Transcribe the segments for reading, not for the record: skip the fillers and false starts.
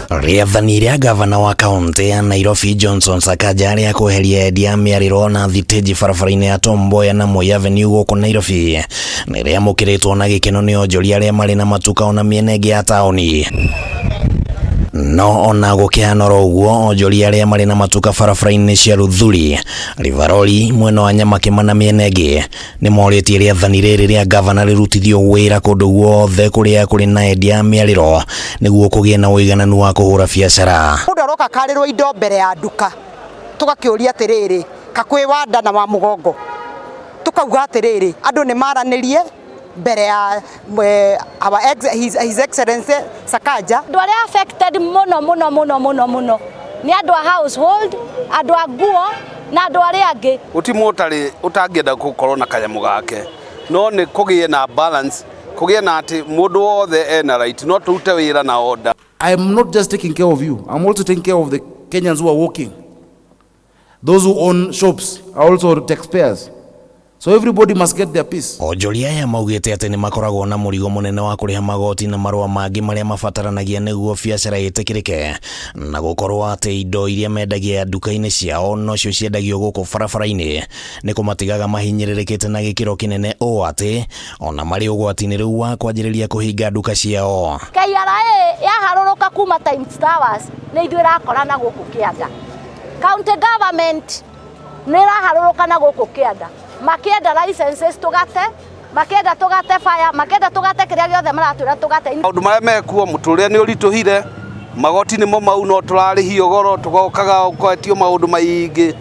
Riathani ria gavana wa kaunti ya Nairobi Johnson SAKAJA ria kuheria ENDIA MIARIRO na thiteji barabara-ini ya Tom Mboya na Moi Avenue guku Nairobi ni ria mukiritwo na gikeno ni Onjoria aria mari na matuka ona miena ingi ya taoni. No ona gukianora uguo Onjoria aria mari na matuka barabara-ini cia Ruthuri, Rivaroli mwena wa Nyamakima na miena ingi ni moritie riathani riri ria gavana rirutithio wira kundu guothe kuria kuri na ENDIA MIARIRO niguo kugie na uigananu wa kuhura biacara. Mundu aroka karirwo indo mbere ya nduka tugakiuria atiriri kakwi wanda na wa mugongo tukauga atiriri andu ni maranirie mbere ya his excellency SAKAJA. Andu aria affected muno ni andu a household, andu a nguo na andu aria angi. Utimotari utangienda gukorwo na kanyamu gake no ni kugie na balance, kugie na ati mundu wothe ena right, no turute wira na order. I am not just taking care of you, I'm also taking care of the Kenyans who are working. Those who own shops are also taxpayers. So everybody must get their piece. Onjoria ya MAUGITE ati ni makoragwo na murigo munene wa kuriha magoti na marua mangi maria mabataranagia niguo biacara itikirike na gukorwo ati indo iria mendagia nduka-ini ciao no cio ciendagio guku barabara-ini ni kumatigaga mahinyiririkite na gikiro kinene o ati ona mari ugwati-ini riu wa kwanjiriria kuhinga nduka ciao. KRA yaharuruka kuma Times Towers ni ithu irakorana guku Kianda. County government ni iraharuruka na guku Kianda. Makienda licenses tugate, makienda tugate fire, makienda tugate kiria giothe maratwira tugate. Maundu maria mekuo muturia ni urituhire, magoti ni mo mau no turarihio goro tugokaga ukatio maundu maingi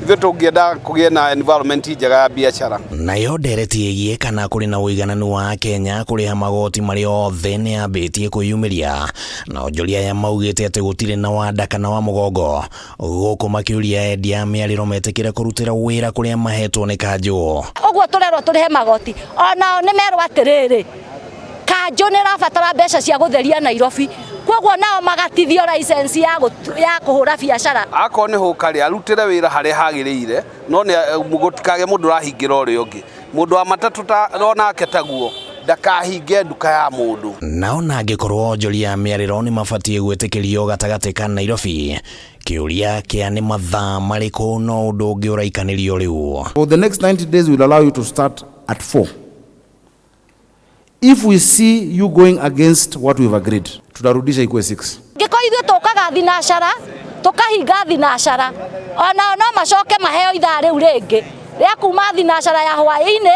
ithu tungienda kugie na environment njega ya biacara. Nayo ndereti igie kana kuri na uigananu wa Kenya kuriha magoti mari othe ni ambitie kuyumiria na Onjoria ya MAUGITE ati gutire na wanda kana wa mugongo guku makiuria ENDIA MIARIRO metikire kurutira wira kuria mahetwo ni KANJU. Uguo turerwo turihe magoti ona ni merwo atiriri KANJU ni rabatara mbeca cia gutheria Nairobi kwoguo nao magatithio license ya kuhura biacara. Ako ni hukari arutire wira haria hagiriire no ni mugotikage mundu rahingira uri ungi mundu wa matatu ta ronake taguo ndakahinge nduka ya mundu. Naona angikorwo Onjoria ya MIARIRO ni mabatie gwitikirio gatagati ka Nairobi kiuria kia ni mathaa mariku no undu ungi uraikanirio riu. For the next 90 days we will allow you to start at 4. If we see you going against what we've agreed, tutarudisha ikuwe 6. Ngiko ithu tukaga thinashara, tukahinga thinashara. Ona no macoke maheo ithaa riu ringi. Ria kuma thinashara ya hwaini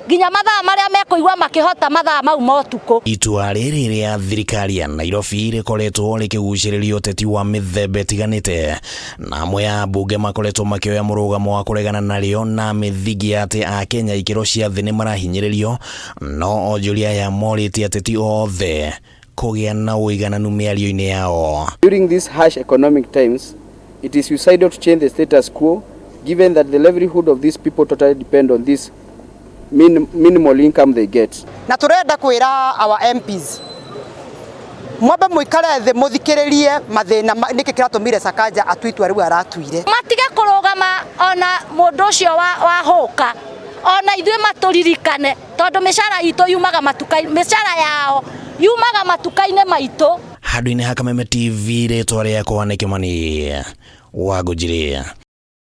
nginya mathaa maria mekuigwa makihota mathaa mau motuko. Itua riri ria thirikari ya Nairobi rikoretwo rikiguciririo uteti wa mithemba itiganite na amwe ya bunge makoretwo makioya murugamo wa kuregana nario na mithingi ati a Kenya ikiro cia thi ni marahinyiririo no Onjoria ya moriti ateti othe kugia na uigananu miario-ini yao. During these harsh economic times, it is suicidal to change the status quo given that the livelihood of these people totally depend on this minimal income they get. Na turenda kwira our MPs mwaba muikare thi muthikiririe mathina niki kiratumire SAKAJA atwitwa riu aratuire matige kurugama ona mundu ucio wa huka ona ithuĩ maturirikane tondu mishara itu yumaga matuka-ini, mishara yao yumaga matuka-ini maitu. Handu-ini ha Kameme TV ritwa riakwa ni Kimani wa Ngujiria.